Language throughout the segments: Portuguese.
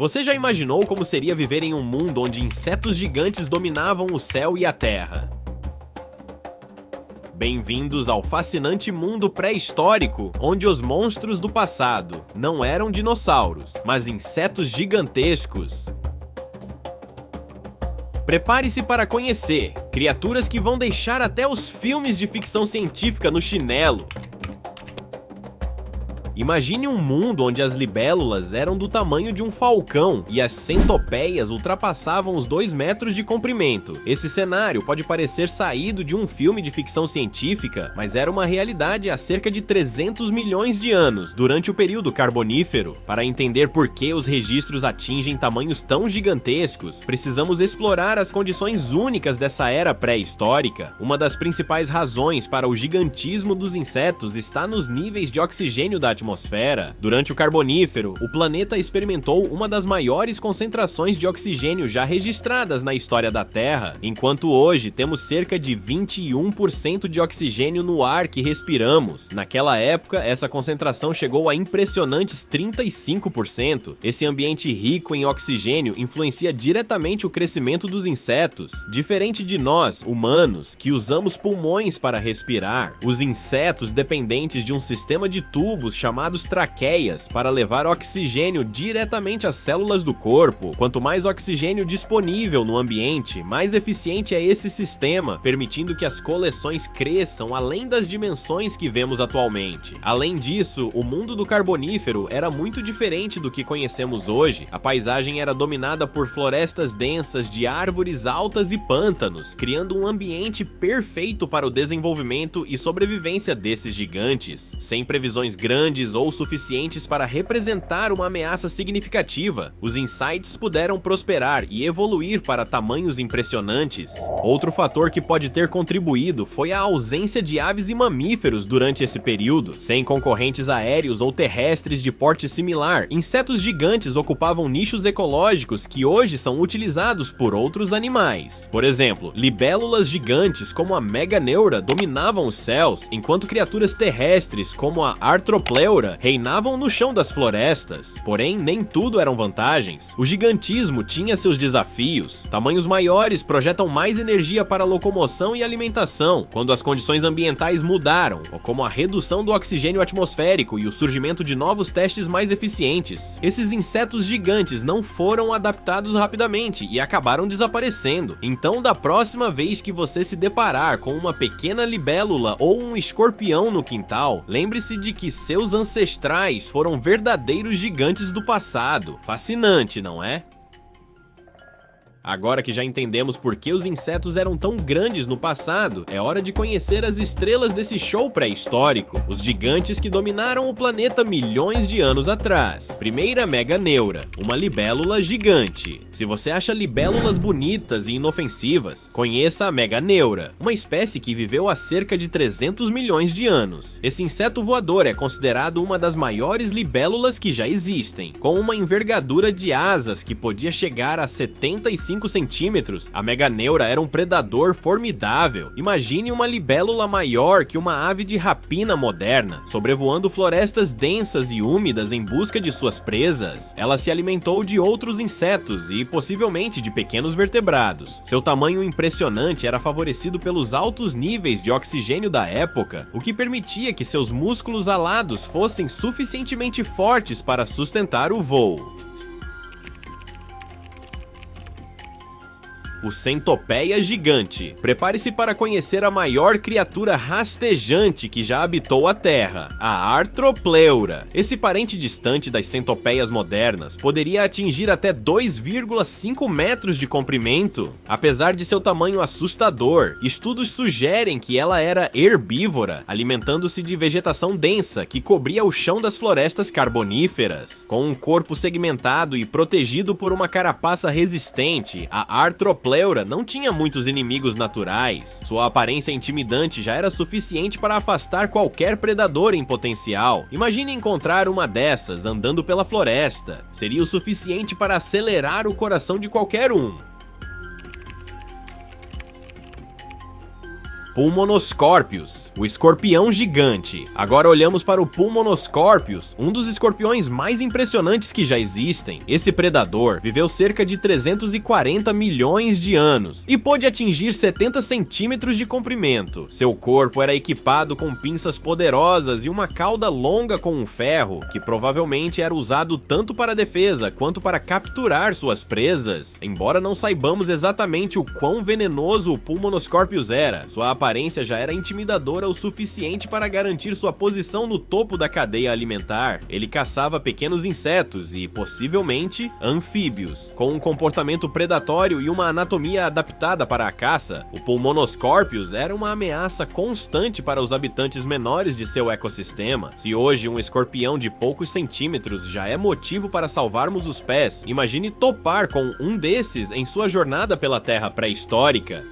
Você já imaginou como seria viver em um mundo onde insetos gigantes dominavam o céu e a terra? Bem-vindos ao fascinante mundo pré-histórico, onde os monstros do passado não eram dinossauros, mas insetos gigantescos. Prepare-se para conhecer criaturas que vão deixar até os filmes de ficção científica no chinelo. Imagine um mundo onde as libélulas eram do tamanho de um falcão e as centopeias ultrapassavam os 2 metros de comprimento. Esse cenário pode parecer saído de um filme de ficção científica, mas era uma realidade há cerca de 300 milhões de anos, durante o período Carbonífero. Para entender por que os registros atingem tamanhos tão gigantescos, precisamos explorar as condições únicas dessa era pré-histórica. Uma das principais razões para o gigantismo dos insetos está nos níveis de oxigênio da atmosfera. Durante o Carbonífero, o planeta experimentou uma das maiores concentrações de oxigênio já registradas na história da Terra, enquanto hoje temos cerca de 21% de oxigênio no ar que respiramos. Naquela época, essa concentração chegou a impressionantes 35%. Esse ambiente rico em oxigênio influencia diretamente o crescimento dos insetos. Diferente de nós, humanos, que usamos pulmões para respirar, os insetos dependentes de um sistema de tubos chamados traqueias para levar oxigênio diretamente às células do corpo. Quanto mais oxigênio disponível no ambiente, mais eficiente é esse sistema, permitindo que as coleções cresçam além das dimensões que vemos atualmente. Além disso, o mundo do Carbonífero era muito diferente do que conhecemos hoje. A paisagem era dominada por florestas densas de árvores altas e pântanos, criando um ambiente perfeito para o desenvolvimento e sobrevivência desses gigantes. Sem previsões grandes ou suficientes para representar uma ameaça significativa, os insetos puderam prosperar e evoluir para tamanhos impressionantes. Outro fator que pode ter contribuído foi a ausência de aves e mamíferos durante esse período. Sem concorrentes aéreos ou terrestres de porte similar, insetos gigantes ocupavam nichos ecológicos que hoje são utilizados por outros animais. Por exemplo, libélulas gigantes como a meganeura dominavam os céus, enquanto criaturas terrestres como a artropleura reinavam no chão das florestas. Porém, nem tudo eram vantagens. O gigantismo tinha seus desafios. Tamanhos maiores projetam mais energia para locomoção e alimentação. Quando as condições ambientais mudaram, como a redução do oxigênio atmosférico e o surgimento de novos testes mais eficientes, esses insetos gigantes não foram adaptados rapidamente e acabaram desaparecendo. Então, da próxima vez que você se deparar com uma pequena libélula ou um escorpião no quintal, lembre-se de que seus ancestrais foram verdadeiros gigantes do passado. Fascinante, não é? Agora que já entendemos por que os insetos eram tão grandes no passado, é hora de conhecer as estrelas desse show pré-histórico, os gigantes que dominaram o planeta milhões de anos atrás. Primeira meganeura, uma libélula gigante. Se você acha libélulas bonitas e inofensivas, conheça a meganeura, uma espécie que viveu há cerca de 300 milhões de anos. Esse inseto voador é considerado uma das maiores libélulas que já existem, com uma envergadura de asas que podia chegar a 75 centímetros, a meganeura era um predador formidável. Imagine uma libélula maior que uma ave de rapina moderna, sobrevoando florestas densas e úmidas em busca de suas presas. Ela se alimentou de outros insetos e possivelmente de pequenos vertebrados. Seu tamanho impressionante era favorecido pelos altos níveis de oxigênio da época, o que permitia que seus músculos alados fossem suficientemente fortes para sustentar o voo. O centopeia gigante. Prepare-se para conhecer a maior criatura rastejante que já habitou a Terra, a artropleura. Esse parente distante das centopeias modernas poderia atingir até 2,5 metros de comprimento. Apesar de seu tamanho assustador, estudos sugerem que ela era herbívora, alimentando-se de vegetação densa que cobria o chão das florestas carboníferas. Com um corpo segmentado e protegido por uma carapaça resistente, a artropleura não tinha muitos inimigos naturais. Sua aparência intimidante já era suficiente para afastar qualquer predador em potencial. Imagine encontrar uma dessas andando pela floresta. Seria o suficiente para acelerar o coração de qualquer um. Pulmonoscorpius, o escorpião gigante. Agora olhamos para o Pulmonoscorpius, um dos escorpiões mais impressionantes que já existem. Esse predador viveu cerca de 340 milhões de anos e pôde atingir 70 centímetros de comprimento. Seu corpo era equipado com pinças poderosas e uma cauda longa com um ferro, que provavelmente era usado tanto para defesa quanto para capturar suas presas. Embora não saibamos exatamente o quão venenoso o Pulmonoscorpius era, sua aparência já era intimidadora o suficiente para garantir sua posição no topo da cadeia alimentar. Ele caçava pequenos insetos e, possivelmente, anfíbios. Com um comportamento predatório e uma anatomia adaptada para a caça, o Pulmonoscorpius era uma ameaça constante para os habitantes menores de seu ecossistema. Se hoje um escorpião de poucos centímetros já é motivo para salvarmos os pés, imagine topar com um desses em sua jornada pela Terra pré-histórica.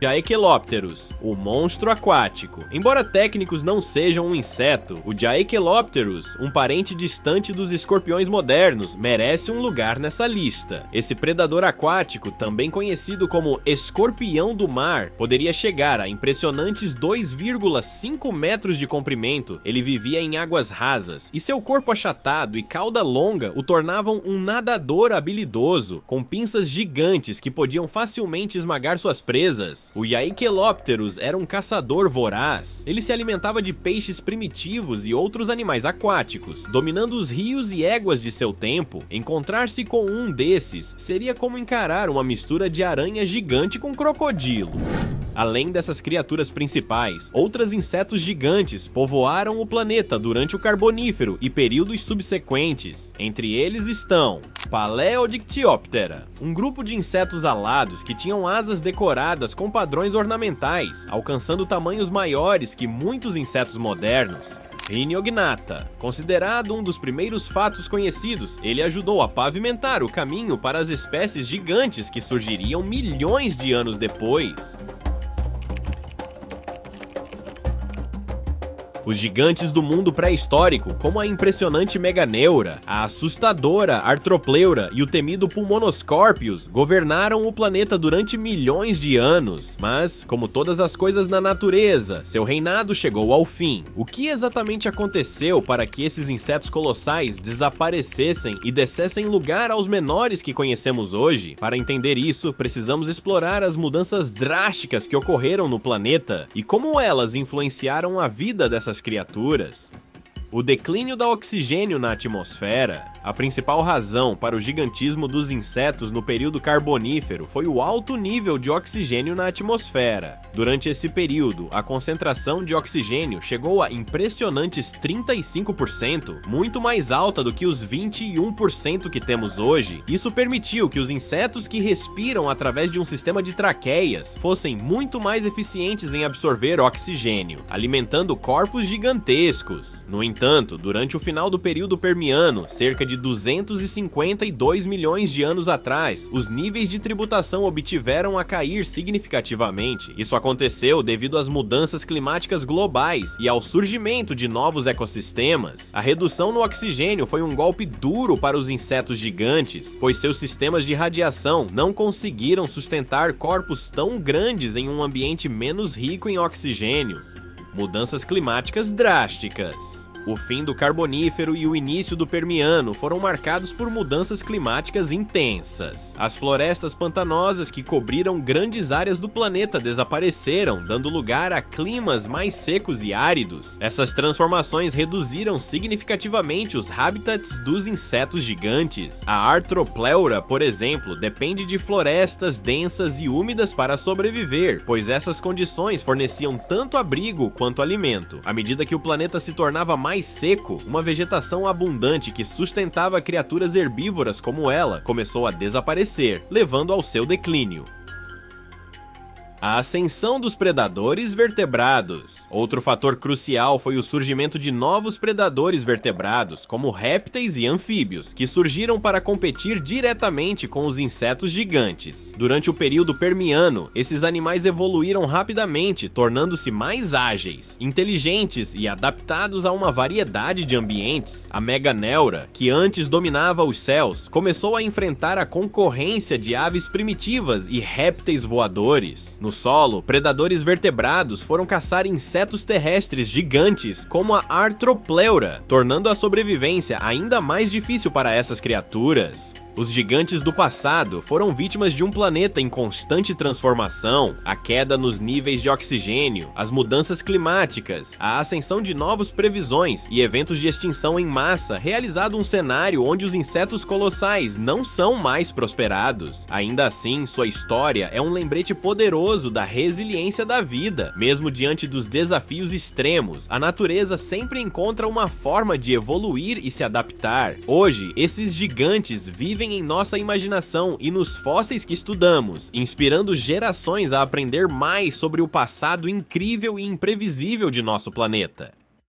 Jaekelopterus, o monstro aquático. Embora técnicos não sejam um inseto, o Jaekelopterus, um parente distante dos escorpiões modernos, merece um lugar nessa lista. Esse predador aquático, também conhecido como escorpião do mar, poderia chegar a impressionantes 2,5 metros de comprimento. Ele vivia em águas rasas, e seu corpo achatado e cauda longa o tornavam um nadador habilidoso, com pinças gigantes que podiam facilmente esmagar suas presas. O Jaekelopterus era um caçador voraz. Ele se alimentava de peixes primitivos e outros animais aquáticos, dominando os rios e éguas de seu tempo. Encontrar-se com um desses seria como encarar uma mistura de aranha gigante com crocodilo. Além dessas criaturas principais, outros insetos gigantes povoaram o planeta durante o Carbonífero e períodos subsequentes. Entre eles estão Paleodictyoptera, um grupo de insetos alados que tinham asas decoradas com padrões ornamentais, alcançando tamanhos maiores que muitos insetos modernos. Rhyniognatha, considerado um dos primeiros fatos conhecidos, ele ajudou a pavimentar o caminho para as espécies gigantes que surgiriam milhões de anos depois. Os gigantes do mundo pré-histórico, como a impressionante Meganeura, a assustadora Arthropleura e o temido Pulmonoscorpius, governaram o planeta durante milhões de anos. Mas, como todas as coisas na natureza, seu reinado chegou ao fim. O que exatamente aconteceu para que esses insetos colossais desaparecessem e dessessem lugar aos menores que conhecemos hoje? Para entender isso, precisamos explorar as mudanças drásticas que ocorreram no planeta e como elas influenciaram a vida dessas criaturas. O declínio da oxigênio na atmosfera. A principal razão para o gigantismo dos insetos no período carbonífero foi o alto nível de oxigênio na atmosfera. Durante esse período, a concentração de oxigênio chegou a impressionantes 35%, muito mais alta do que os 21% que temos hoje. Isso permitiu que os insetos que respiram através de um sistema de traqueias fossem muito mais eficientes em absorver oxigênio, alimentando corpos gigantescos. No entanto, durante o final do período Permiano, cerca de 252 milhões de anos atrás, os níveis de tributação obtiveram a cair significativamente. Isso aconteceu devido às mudanças climáticas globais e ao surgimento de novos ecossistemas. A redução no oxigênio foi um golpe duro para os insetos gigantes, pois seus sistemas de radiação não conseguiram sustentar corpos tão grandes em um ambiente menos rico em oxigênio. Mudanças climáticas drásticas. O fim do Carbonífero e o início do Permiano foram marcados por mudanças climáticas intensas. As florestas pantanosas que cobriram grandes áreas do planeta desapareceram, dando lugar a climas mais secos e áridos. Essas transformações reduziram significativamente os habitats dos insetos gigantes. A Arthropleura, por exemplo, depende de florestas densas e úmidas para sobreviver, pois essas condições forneciam tanto abrigo quanto alimento. À medida que o planeta se tornava mais seco, uma vegetação abundante que sustentava criaturas herbívoras como ela começou a desaparecer, levando ao seu declínio. A ascensão dos predadores vertebrados. Outro fator crucial foi o surgimento de novos predadores vertebrados, como répteis e anfíbios, que surgiram para competir diretamente com os insetos gigantes. Durante o período Permiano, esses animais evoluíram rapidamente, tornando-se mais ágeis, inteligentes e adaptados a uma variedade de ambientes. A Meganeura, que antes dominava os céus, começou a enfrentar a concorrência de aves primitivas e répteis voadores. No solo, predadores vertebrados foram caçar insetos terrestres gigantes, como a Arthropleura, tornando a sobrevivência ainda mais difícil para essas criaturas. Os gigantes do passado foram vítimas de um planeta em constante transformação, a queda nos níveis de oxigênio, as mudanças climáticas, a ascensão de novas previsões e eventos de extinção em massa, realizado um cenário onde os insetos colossais não são mais prosperados. Ainda assim, sua história é um lembrete poderoso da resiliência da vida. Mesmo diante dos desafios extremos, a natureza sempre encontra uma forma de evoluir e se adaptar. Hoje, esses gigantes vivem em nossa imaginação e nos fósseis que estudamos, inspirando gerações a aprender mais sobre o passado incrível e imprevisível de nosso planeta.